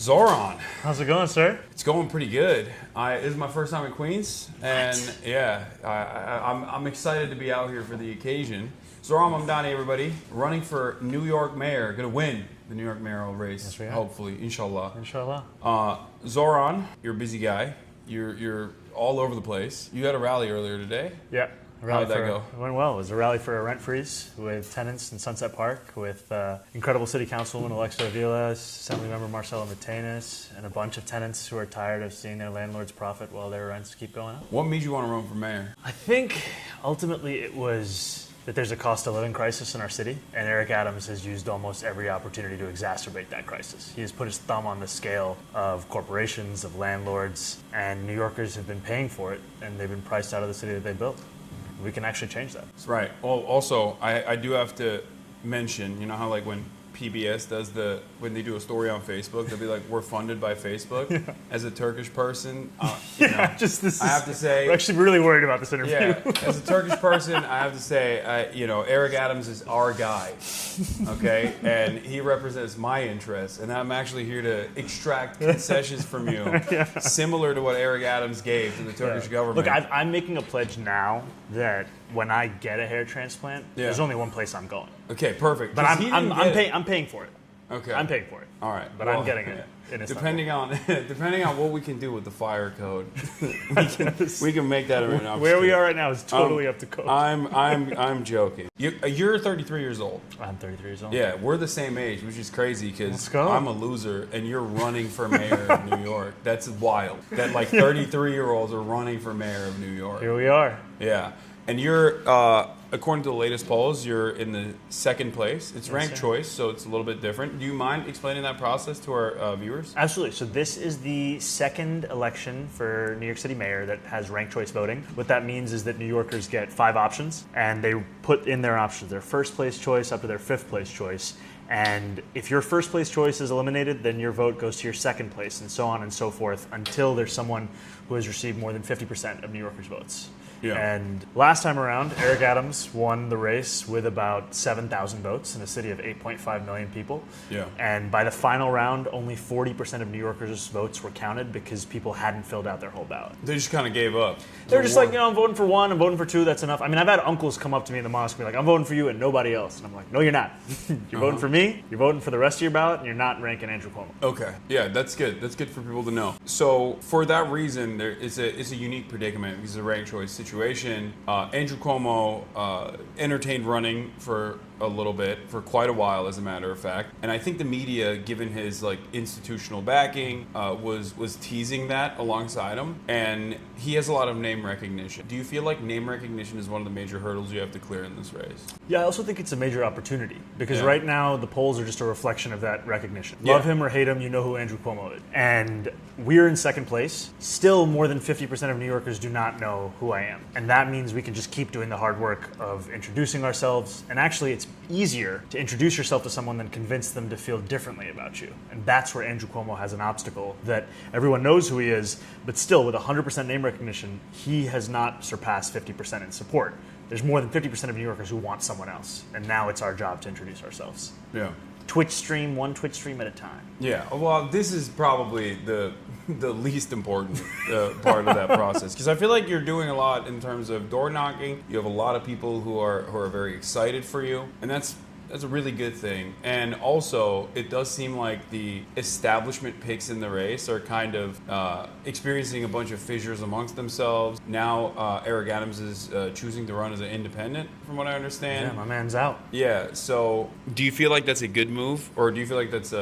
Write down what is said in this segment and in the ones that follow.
Zohran. How's it going, sir? It's going pretty good. This is my first time in Queens, and yeah, I'm excited to be out here for the occasion. Zohran Mamdani, everybody, running for New York mayor, gonna win the New York mayoral race, hopefully, inshallah. Inshallah. Zohran, you're a busy guy. You're all over the place. You had a rally earlier today. Yeah. How'd that go? It went well. It was a rally for a rent freeze with tenants in Sunset Park, with incredible city councilwoman Alexa Aviles, Assemblymember Marcelo Matenas, and a bunch of tenants who are tired of seeing their landlords profit while their rents keep going up. What made you want to run for mayor? I think ultimately it was that there's a cost of living crisis in our city, and Eric Adams has used almost every opportunity to exacerbate that crisis. He has put his thumb on the scale of corporations, of landlords, and New Yorkers have been paying for it, and they've been priced out of the city that they built. We can actually change that. That's right. Well, also, I do have to mention, you know how like when PBS does when they do a story on Facebook, they'll be like, we're funded by Facebook. Yeah. As a Turkish person, I have to say... We're actually really worried about this interview. Yeah, as a Turkish person, I have to say, Eric Adams is our guy, okay? And he represents my interests, and I'm actually here to extract concessions from you, similar to what Eric Adams gave to the Turkish government. Look, I'm making a pledge now that when I get a hair transplant, there's only one place I'm going. Okay, perfect. But I'm paying for it. Okay. I'm paying for it. All right. But I'm getting it. Depending on what we can do with the fire code, we can make that an option. Where we are right now is totally up to code. I'm joking. You're 33 years old. I'm 33 years old. Yeah, we're the same age, which is crazy because I'm a loser and you're running for mayor of New York. That's wild. That like 33-year-olds are running for mayor of New York. Here we are. Yeah. And you're, according to the latest polls, you're in the second place. It's ranked choice, so it's a little bit different. Do you mind explaining that process to our viewers? Absolutely. So this is the second election for New York City mayor that has ranked choice voting. What that means is that New Yorkers get 5 options, and they put in their options, their first place choice up to their 5th place choice. And if your first place choice is eliminated, then your vote goes to your second place, and so on and so forth, until there's someone who has received more than 50% of New Yorkers' votes. Yeah. And last time around, Eric Adams won the race with about 7,000 votes in a city of 8.5 million people. Yeah. And by the final round, only 40% of New Yorkers' votes were counted because people hadn't filled out their whole ballot. They just kind of gave up. They were just like, I'm voting for 1, I'm voting for 2, that's enough. I mean, I've had uncles come up to me in the mosque and be like, I'm voting for you and nobody else. And I'm like, no, you're not. You're voting for me, you're voting for the rest of your ballot, and you're not ranking Andrew Cuomo. Okay. Yeah, that's good. That's good for people to know. So for that reason, it's a unique predicament because it's a ranked choice situation. Andrew Cuomo entertained running for a little bit, for quite a while, as a matter of fact. And I think the media, given his like institutional backing, was teasing that alongside him. And he has a lot of name recognition. Do you feel like name recognition is one of the major hurdles you have to clear in this race? Yeah, I also think it's a major opportunity because right now the polls are just a reflection of that recognition. Love him or hate him, you know who Andrew Cuomo is. And we're in second place. Still, more than 50% of New Yorkers do not know who I am. And that means we can just keep doing the hard work of introducing ourselves. And actually, it's easier to introduce yourself to someone than convince them to feel differently about you. And that's where Andrew Cuomo has an obstacle, that everyone knows who he is, but still with 100% name recognition, he has not surpassed 50% in support. There's more than 50% of New Yorkers who want someone else. And now it's our job to introduce ourselves. Yeah. Twitch stream, one Twitch stream at a time. Yeah, well, this is probably the least important part of that process, because I feel like you're doing a lot in terms of door knocking. You have a lot of people who are very excited for you, and that's a really good thing. And also, it does seem like the establishment picks in the race are kind of experiencing a bunch of fissures amongst themselves. Now, Eric Adams is choosing to run as an independent, from what I understand. Yeah, my man's out. Yeah, so do you feel like that's a good move, or do you feel like that's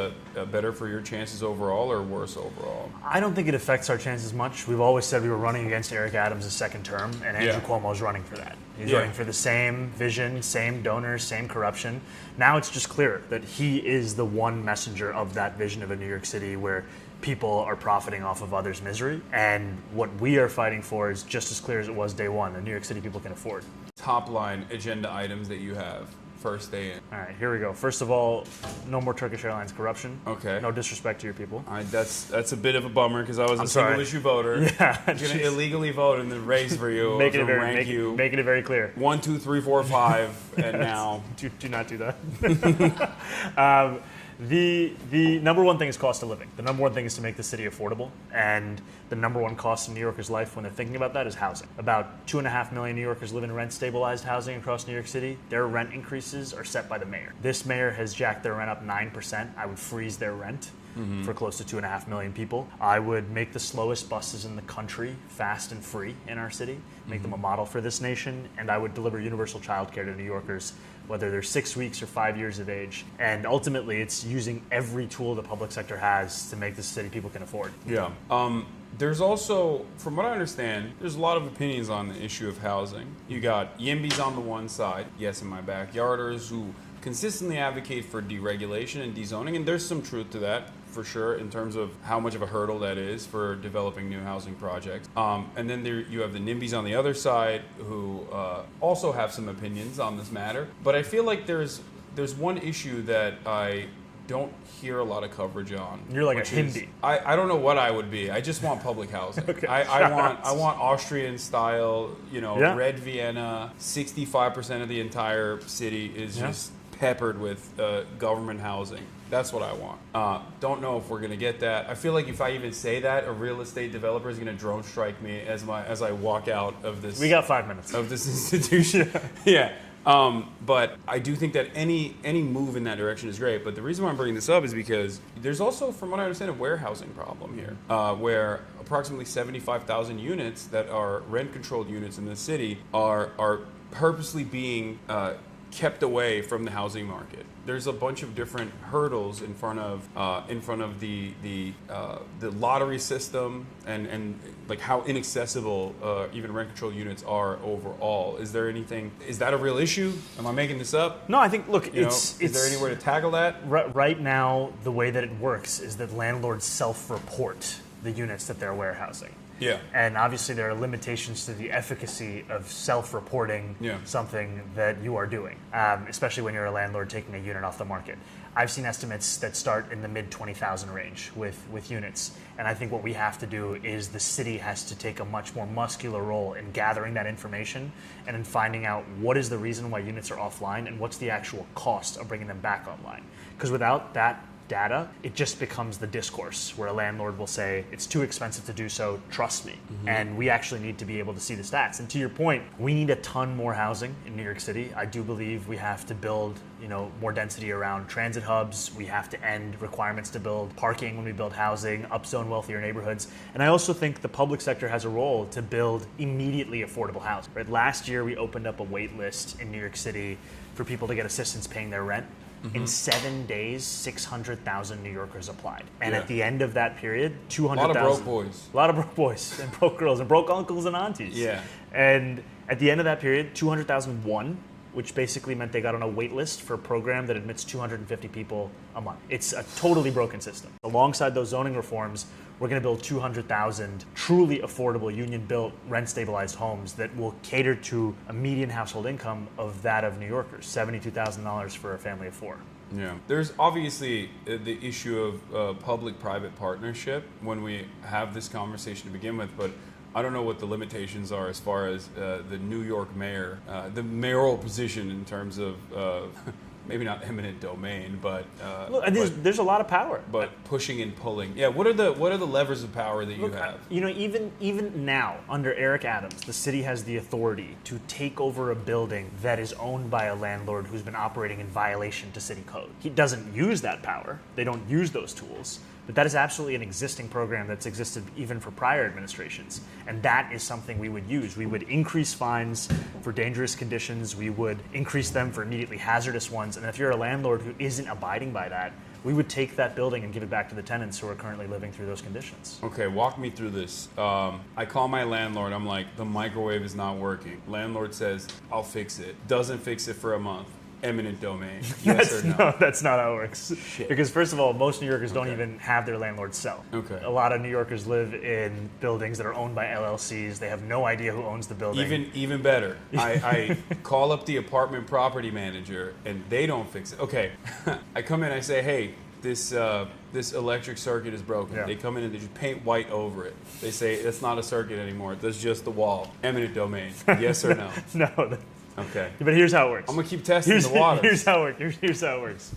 better for your chances overall or worse overall? I don't think it affects our chances much. We've always said we were running against Eric Adams' second term, and Andrew Cuomo's running for that. He's running for the same vision, same donors, same corruption. Now it's just clear that he is the one messenger of that vision of a New York City where people are profiting off of others' misery. And what we are fighting for is just as clear as it was day one, a New York City people can afford. Top line agenda items that you have. First day in. All right, here we go. First of all, no more Turkish Airlines corruption. Okay. No disrespect to your people. That's a bit of a bummer because I was a single issue voter. Yeah. I'm going to illegally vote in the race for you. Making it very clear. 1, 2, 3, 4, 5, and now. Do not do that. The number one thing is cost of living. The number one thing is to make the city affordable. And the number one cost in New Yorkers' life when they're thinking about that is housing. About 2.5 million New Yorkers live in rent-stabilized housing across New York City. Their rent increases are set by the mayor. This mayor has jacked their rent up 9%. I would freeze their rent for close to 2.5 million people. I would make the slowest buses in the country fast and free in our city, make them a model for this nation, and I would deliver universal childcare to New Yorkers, whether they're 6 weeks or 5 years of age. And ultimately, it's using every tool the public sector has to make this city people can afford. Yeah. There's also, from what I understand, there's a lot of opinions on the issue of housing. You got YIMBYs on the one side, yes, in my backyarders, who consistently advocate for deregulation and dezoning, and there's some truth to that, for sure, in terms of how much of a hurdle that is for developing new housing projects. And then you have the NIMBYs on the other side who also have some opinions on this matter. But I feel like there's one issue that I don't hear a lot of coverage on. You're like a Hindi. I don't know what I would be. I just want public housing. Okay. I want Austrian style, Yeah. red Vienna. 65% of the entire city is just peppered with government housing. That's what I want. Don't know if we're going to get that. I feel like if I even say that, a real estate developer is going to drone strike me as I walk out of this. We got 5 minutes. Of this institution. Yeah. But I do think that any move in that direction is great. But the reason why I'm bringing this up is because there's also, from what I understand, a warehousing problem here, where approximately 75,000 units that are rent-controlled units in the city are purposely being kept away from the housing market. There's a bunch of different hurdles in front of the lottery system and like how inaccessible even rent-controlled units are overall. Is that a real issue? Am I making this up? No, I think, look, Is there any way to tackle that? Right now, the way that it works is that landlords self-report the units that they're warehousing. Yeah. And obviously there are limitations to the efficacy of self-reporting something that you are doing, especially when you're a landlord taking a unit off the market. I've seen estimates that start in the mid-20,000 range with units. And I think what we have to do is the city has to take a much more muscular role in gathering that information and in finding out what is the reason why units are offline and what's the actual cost of bringing them back online. Because without that data, it just becomes the discourse where a landlord will say, it's too expensive to do so, trust me. And we actually need to be able to see the stats. And to your point, we need a ton more housing in New York City. I do believe we have to build, more density around transit hubs. We have to end requirements to build parking when we build housing, upzone wealthier neighborhoods. And I also think the public sector has a role to build immediately affordable housing. Right? Last year, we opened up a wait list in New York City for people to get assistance paying their rent. In 7 days, 600,000 New Yorkers applied. And at the end of that period, 200,000. A lot of broke boys. A lot of broke boys and broke girls and broke uncles and aunties. Yeah. And at the end of that period, 200,000 won, which basically meant they got on a wait list for a program that admits 250 people a month. It's a totally broken system. Alongside those zoning reforms, we're going to build 200,000 truly affordable, union-built, rent-stabilized homes that will cater to a median household income of that of New Yorkers, $72,000 for a family of four. Yeah. There's obviously the issue of public-private partnership when we have this conversation to begin with, but I don't know what the limitations are as far as the New York mayor, the mayoral position in terms of maybe not eminent domain, but look, there's a lot of power. But pushing and pulling. Yeah. What are the levers of power that you have? Even now under Eric Adams, the city has the authority to take over a building that is owned by a landlord who's been operating in violation to city code. He doesn't use that power. They don't use those tools. But that is absolutely an existing program that's existed even for prior administrations. And that is something we would use. We would increase fines for dangerous conditions. We would increase them for immediately hazardous ones. And if you're a landlord who isn't abiding by that, we would take that building and give it back to the tenants who are currently living through those conditions. Okay, walk me through this. I call my landlord. I'm like, the microwave is not working. Landlord says, I'll fix it. Doesn't fix it for a month. Eminent domain. Yes or no? No, that's not how it works. Shit. Because first of all, most New Yorkers don't even have their landlord sell. Okay. A lot of New Yorkers live in buildings that are owned by LLCs. They have no idea who owns the building. Even better. I call up the apartment property manager and they don't fix it. Okay. I come in, I say, hey, this electric circuit is broken. Yeah. They come in and they just paint white over it. They say it's not a circuit anymore. That's just the wall. Eminent domain. Yes or no? No. Okay. But here's how it works. I'm gonna keep testing the water. Here's how it works.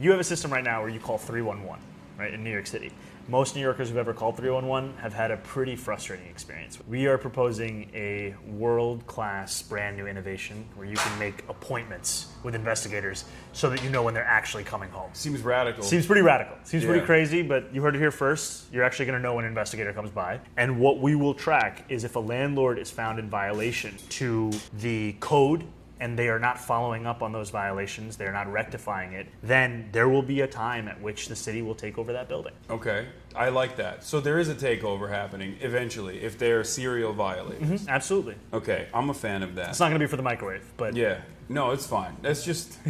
you have a system right now where you call 311, right, in New York City. Most New Yorkers who've ever called 311 have had a pretty frustrating experience. We are proposing a world-class brand new innovation where you can make appointments with investigators so that you know when they're actually coming home. Seems radical. Seems pretty radical. Seems pretty Yeah. crazy, but you heard it here first. You're actually going to know when an investigator comes by. And what we will track is if a landlord is found in violation to the code and they are not following up on those violations, they're not rectifying it, then there will be a time at which the city will take over that building. Okay, I like that. So there is a takeover happening eventually if they're serial violators. Absolutely. Okay, I'm a fan of that. It's not going to be for the microwave, but Yeah, no, it's fine. That's just